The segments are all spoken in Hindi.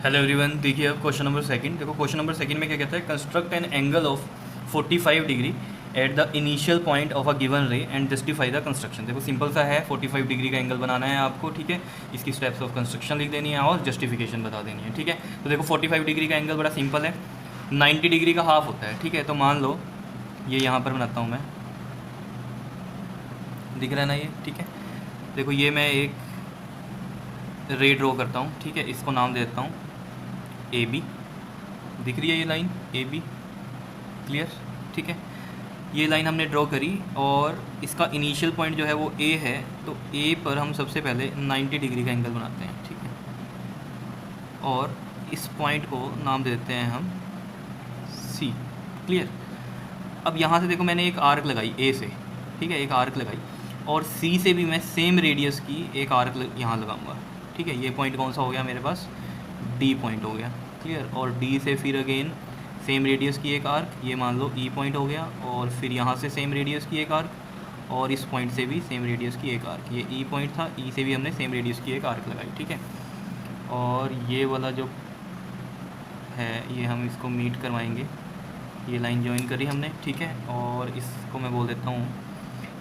हेलो एवरीवन, देखिए अब क्वेश्चन नंबर सेकंड। देखो क्वेश्चन नंबर सेकंड में क्या कहता है, construct an angle of 45 degree at the initial point of a given रे एंड जस्टिफाई द कंस्ट्रक्शन। देखो सिंपल सा है, 45 डिग्री का एंगल बनाना है आपको, ठीक है। इसकी स्टेप्स ऑफ कंस्ट्रक्शन लिख देनी है और जस्टिफिकेशन बता देनी है, ठीक है। तो देखो 45 डिग्री का एंगल बड़ा सिंपल है, 90 डिग्री का हाफ होता है, ठीक है। तो मान लो ये यहाँ पर बनाता हूँ मैं, दिख रहा है ना ये, ठीक है। देखो ये मैं एक रे ड्रॉ करता हूँ, ठीक है। इसको नाम दे देता हूँ ए बी। दिख रही है ये लाइन ए बी, क्लियर, ठीक है। ये लाइन हमने ड्रॉ करी और इसका इनिशियल पॉइंट जो है वो ए है, तो ए पर हम सबसे पहले 90 डिग्री का एंगल बनाते हैं, ठीक है। और इस पॉइंट को नाम दे देते हैं हम सी, क्लियर। अब यहाँ से देखो मैंने एक आर्क लगाई ए से, ठीक है, एक आर्क लगाई, और सी से भी मैं सेम रेडियस की एक आर्क यहाँ लगाऊंगा, ठीक है। ये पॉइंट कौन सा हो गया मेरे पास, डी पॉइंट हो गया, क्लियर। और डी से फिर अगेन सेम रेडियस की एक आर्क, ये मान लो ई पॉइंट हो गया, और फिर यहाँ से सेम रेडियस की एक आर्क, और इस पॉइंट से भी सेम रेडियस की एक आर्क। ये ई पॉइंट था, ई से भी हमने सेम रेडियस की एक आर्क लगाई, ठीक है। और ये वाला जो है ये हम इसको मीट करवाएंगे, ये लाइन ज्वाइन करी हमने, ठीक है। और इसको मैं बोल देता हूँ,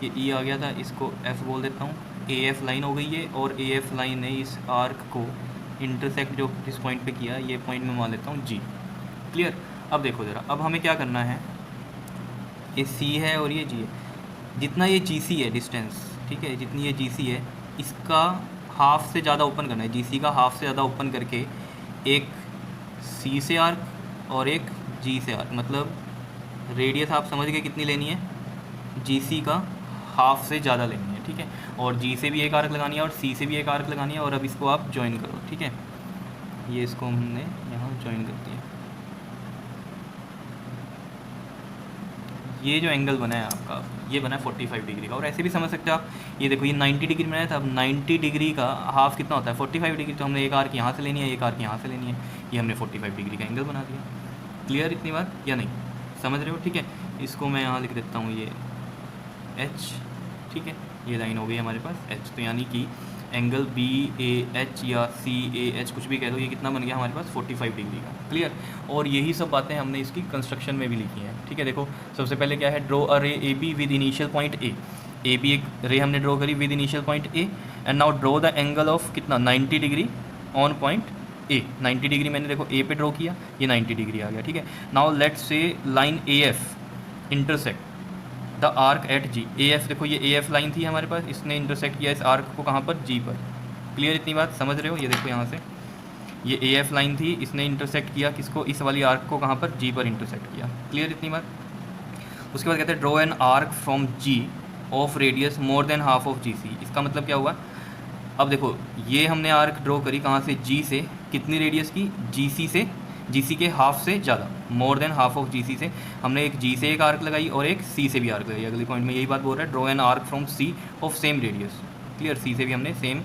ये ई आ गया था, इसको एफ़ बोल देता हूँ। ए एफ लाइन हो गई है, और ए एफ लाइन ने इस आर्क को इंटरसेक्ट जो जिस पॉइंट पे किया, ये पॉइंट मैं मान लेता हूँ जी, क्लियर। अब देखो ज़रा, अब हमें क्या करना है, ये सी है और ये जी है। जितना ये जी सी है डिस्टेंस, ठीक है, जितनी ये जी सी है, इसका हाफ से ज़्यादा ओपन करना है, जी सी का हाफ से ज़्यादा ओपन करके एक सी से आर्क और एक जी से आर्क, मतलब रेडियस आप समझ गए कितनी लेनी है, जी सी का हाफ से ज़्यादा लेनी है, ठीक है। और जी से भी एक आर्क लगानी है और सी से भी एक आर्क लगानी है, और अब इसको आप ज्वाइन करो, ठीक है। ये इसको हमने यहाँ ज्वाइन कर दिया। ये जो एंगल बना है आपका, ये बना है 45 डिग्री का। और ऐसे भी समझ सकते हो आप, ये देखो ये 90 डिग्री बनाया था, अब 90 डिग्री का हाफ कितना होता है, 45 डिग्री। तो हमने एक आर्क यहाँ से लेनी है, एक आर्क यहाँ से लेनी है, ये हमने 45 डिग्री का एंगल बना दिया। क्लियर इतनी बात या नहीं, समझ रहे हो, ठीक है। इसको मैं यहाँ लिख देता हूँ ये एच, ठीक है। ये लाइन हो गई हमारे पास एच, तो यानी कि एंगल बी ए एच या सी ए एच कुछ भी कह लो, ये कितना बन गया हमारे पास 45 डिग्री का, क्लियर। और यही सब बातें हमने इसकी कंस्ट्रक्शन में भी लिखी हैं, ठीक है। देखो सबसे पहले क्या है, draw a ray A B with initial point A B, एक रे हमने ड्रॉ करी with initial point A, and now draw the angle of कितना 90 degree on point A. 90 degree मैंने देखो ए पे ड्रॉ किया, ये 90 डिग्री आ गया, ठीक है। Now let's say line A F intersect the arc at G. A F, देखो ये ए एफ लाइन थी हमारे पास, इसने इंटरसेक्ट किया इस आर्क को कहाँ पर, जी पर। क्लियर इतनी बात, समझ रहे हो। ये देखो यहाँ से ये ए एफ लाइन थी, इसने इंटरसेक्ट किया किसको, इस वाली आर्क को कहाँ पर, जी पर इंटरसेक्ट किया। क्लियर इतनी बात। उसके बाद कहते हैं draw an arc from G of radius more than half of G C. इसका मतलब क्या हुआ, अब देखो ये हमने आर्क ड्रॉ करी कहाँ से, जी से, कितनी रेडियस की, जी सी से, जी सी के हाफ से ज़्यादा, मोर देन हाफ ऑफ जी सी से। हमने एक जी से एक आर्क लगाई और एक सी से भी आर्क लगाई। अगले पॉइंट में यही बात बोल रहा है, draw an arc from C of same radius, clear. C से भी हमने सेम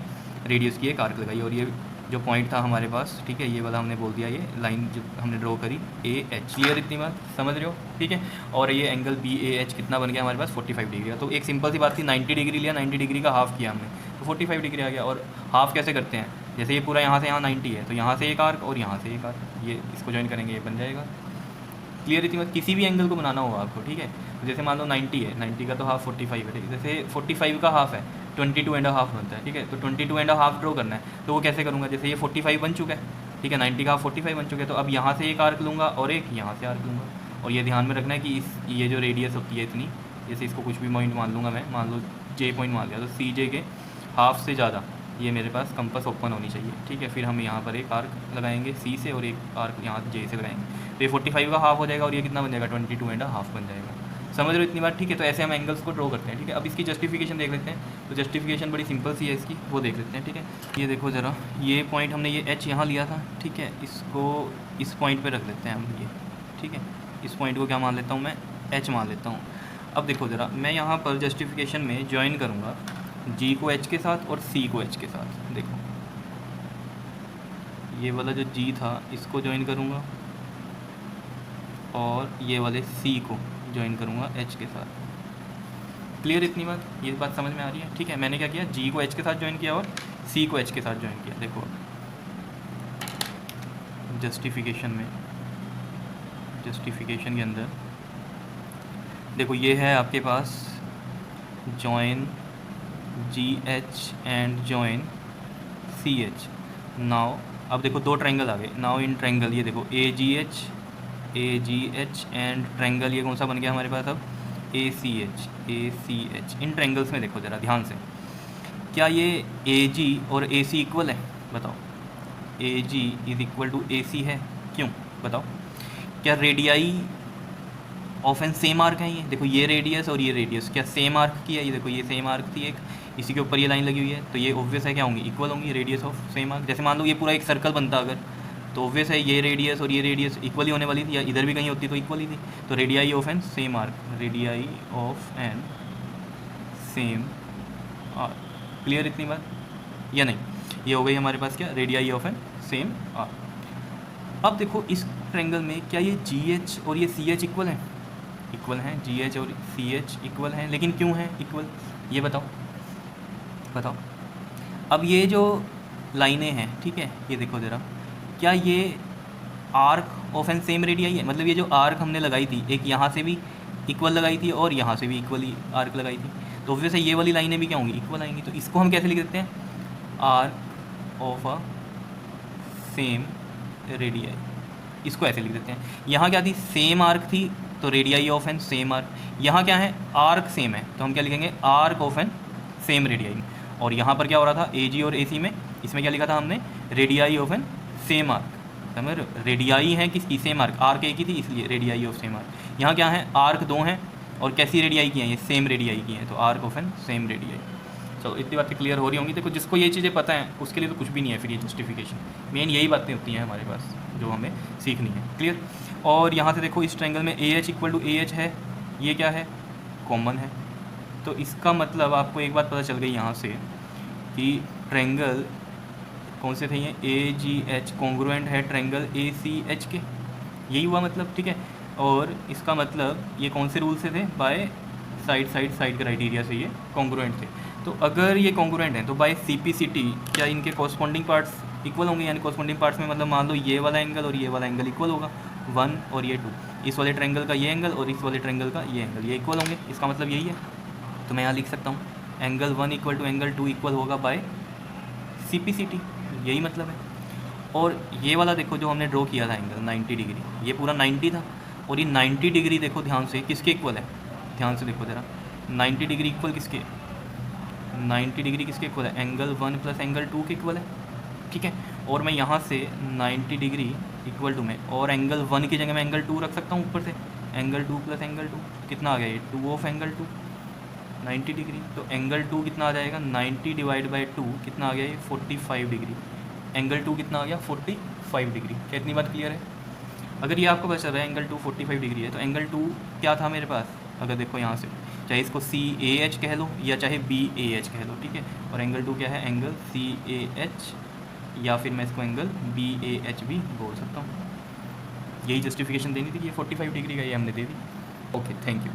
रेडियस की एक आर्क लगाई, और ये जो पॉइंट था हमारे पास, ठीक है, ये वाला हमने बोल दिया, ये लाइन जो हमने ड्रॉ करी ए एच। क्लियर इतनी बात, समझ रहे हो, ठीक है। और ये एंगल बी ए एच कितना बन गया हमारे पास 45 डिग्री का। तो एक सिंपल सी बात थी, 90 डिग्री लिया, 90 डिग्री का हाफ किया हमने, तो 45 डिग्री आ गया। और हाफ कैसे करते हैं, जैसे ये पूरा यहाँ से यहाँ 90 है, तो यहाँ से एक आर्क और यहाँ से एक आर्क, ये इसको ज्वाइन करेंगे, ये बन जाएगा। क्लियर इतनी बात। किसी भी एंगल को बनाना होगा आपको, ठीक है। तो जैसे मान लो 90 है, 90 का तो हाफ 45 है, ठीक है। जैसे 45 का हाफ है 22.5 बनता है, ठीक है। तो 22.5 ड्रॉ करना है, तो वो कैसे करूँगा, जैसे ये 45 बन चुका है, ठीक है, 90 का हाफ 45 बन चुका है, तो अब यहाँ से एक आर्क लूँगा और एक यहाँ से आर्क लूँगा। और ये ध्यान में रखना है कि ये जो रेडियस होती है इतनी, जैसे इसको कुछ भी पॉइंट मान लूँगा मैं, मान लो जे पॉइंट मान लिया, तो सी जे के हाफ से ज़्यादा ये मेरे पास कंपास ओपन होनी चाहिए, ठीक है। फिर हम यहाँ पर एक आर्क लगाएंगे सी से और एक आर्क यहाँ जे से लगाएंगे, तो ये 45 का हाफ हो जाएगा और ये कितना बन जाएगा 22.5 बन जाएगा। समझ रहे हो इतनी बात, ठीक है। तो ऐसे हम एंगल्स को ड्रॉ करते हैं, ठीक है। अब इसकी जस्टिफिकेशन देख लेते हैं। तो जस्टिफिकेशन बड़ी सिंपल सी है इसकी, वो देख लेते हैं, ठीक है। ये देखो ज़रा, ये पॉइंट हमने ये एच यहाँ लिया था, ठीक है, इसको इस पॉइंट पर रख लेते हैं हम, ये ठीक है। इस पॉइंट को क्या मान लेता हूँ मैं, एच मान लेता हूँ। अब देखो ज़रा, मैं यहाँ पर जस्टिफिकेशन में ज्वाइन करूँगा जी को एच के साथ और सी को एच के साथ। देखो ये वाला जो जी था इसको ज्वाइन करूँगा और ये वाले सी को ज्वाइन करूँगा एच के साथ। क्लियर इतनी बात, ये बात समझ में आ रही है, ठीक है। मैंने क्या किया, जी को एच के साथ ज्वाइन किया और सी को एच के साथ ज्वाइन किया। देखो जस्टिफिकेशन में, जस्टिफिकेशन के अंदर देखो ये है आपके पास join GH and join CH। Now अब देखो दो ट्रायंगल आ गए। नाउ इन ट्रायंगल ये देखो AGH एंड ट्रायंगल ये कौन सा बन गया हमारे पास अब ACH। इन ट्रायंगल्स में देखो ज़रा ध्यान से, क्या ये AG और AC इक्वल है? बताओ। AG is equal to AC है, क्यों बताओ? क्या radii of an same arc है? ये देखो ये रेडियस और ये रेडियस क्या सेम आर्क की है? ये देखो ये सेम आर्क थी एक, इसी के ऊपर ये लाइन लगी हुई है, तो ये ऑब्वियस है क्या होंगी? इक्वल होंगी, रेडियस ऑफ सेम आर्क। जैसे मान लो ये पूरा एक सर्कल बनता अगर, तो ऑब्वियस है ये रेडियस और ये रेडियस इक्वल ही होने वाली थी, या इधर भी कहीं होती तो इक्वल ही थी। तो radii of an same arc, radii of an same arc. Clear इतनी बात या नहीं? ये हो गई हमारे पास क्या, radii of an same arc. अब देखो इस ट्रायंगल में क्या ये GH और ये CH इक्वल हैं? इक्वल हैं, GH और CH इक्वल हैं, लेकिन क्यों हैं इक्वल ये बताओ। अब ये जो लाइनें हैं, ठीक है, ये देखो ज़रा, क्या ये arc of an same radii है? मतलब ये जो आर्क हमने लगाई थी, एक यहाँ से भी इक्वल लगाई थी और यहाँ से भी इक्वली आर्क लगाई थी, तो ऑब्वियस है ये वाली लाइनें भी क्या होंगी? इक्वल आएंगी। तो इसको हम कैसे लिख देते हैं? Arc of a same radii, इसको ऐसे लिख देते हैं। यहाँ क्या थी? सेम आर्क थी, तो radii of an same arc. यहाँ क्या है? आर्क सेम है, तो हम क्या लिखेंगे? Arc of an same radii. और यहाँ पर क्या हो रहा था? AG और AC में, इसमें क्या लिखा था हमने? Radii of an same arc. समझ रहे हो? रेडियाई है किसकी? Same arc. आर्क एक ही थी इसलिए रेडियाई ऑफ सेम आर्क। यहाँ क्या है? आर्क दो हैं और कैसी रेडियाई की हैं? ये सेम रेडियाई की हैं, तो arc of an same radii. चलो इतनी बातें क्लियर हो रही होंगी। देखो जिसको ये चीज़ें पता हैं उसके लिए तो कुछ भी नहीं है फिर ये जस्टिफिकेशन। मेन यही बातें होती हैं हमारे पास जो हमें सीखनी है। क्लियर? और यहाँ से देखो इस ट्रायंगल में AH इक्वल टू AH है, ये क्या है? कॉमन है। तो इसका मतलब आपको एक बात पता चल गई यहाँ से कि ट्रायंगल कौन से थे ये? AGH कॉन्ग्रुएंट है ट्रायंगल ACH के, यही हुआ मतलब, ठीक है। और इसका मतलब ये कौन से रूल से थे? बाय साइड क्राइटेरिया से ये कॉन्ग्रुएंट थे। तो अगर ये कॉन्ग्रुएंट हैं तो बाय CPCT क्या इनके कॉरस्पॉन्डिंग पार्ट्स इक्वल होंगे? यानी कॉरस्पॉन्डिंग पार्ट्स में मतलब मान लो ये वाला एंगल और ये वाला एंगल इक्वल होगा, 1 और ये 2। इस वाले ट्रायंगल का ये एंगल और इस वाले ट्रायंगल का ये एंगल, ये इक्वल होंगे। इसका मतलब यही है। तो मैं यहाँ लिख सकता हूँ angle 1 equal to angle 2 equal होगा बाय CPCT, यही मतलब है। और ये वाला देखो जो हमने ड्रॉ किया था एंगल 90 डिग्री, ये पूरा 90 था, और ये 90 डिग्री देखो ध्यान से किसके इक्वल है? ध्यान से देखो ज़रा, 90 डिग्री इक्वल किसके? 90 डिग्री किसके इक्वल है? एंगल 1 प्लस एंगल 2 के इक्वल है, ठीक है। और मैं यहाँ से 90 डिग्री इक्वल टू में और एंगल 1 की जगह मैं एंगल 2 रख सकता हूँ ऊपर से, एंगल 2 प्लस एंगल 2 कितना आ गया? ये 2 ऑफ एंगल 2, 90 डिग्री। तो एंगल 2 कितना आ जाएगा? 90 डिवाइड बाई 2 कितना आ गया? ये 45 डिग्री। एंगल 2 कितना आ गया? 45 डिग्री। क्या इतनी बात क्लियर है? अगर ये आपको पता चल रहा है एंगल 2 45 डिग्री है, तो एंगल 2 क्या था मेरे पास? अगर देखो यहाँ से, चाहे इसको CAH कह लो या चाहे BAH कह लो, ठीक है। और एंगल 2 क्या है? एंगल CAH, या फिर मैं इसको एंगल BAH भी बोल सकता हूँ। यही जस्टिफिकेशन देनी थी कि ये 45 डिग्री का, ये हमने दे दी। Okay, thank you.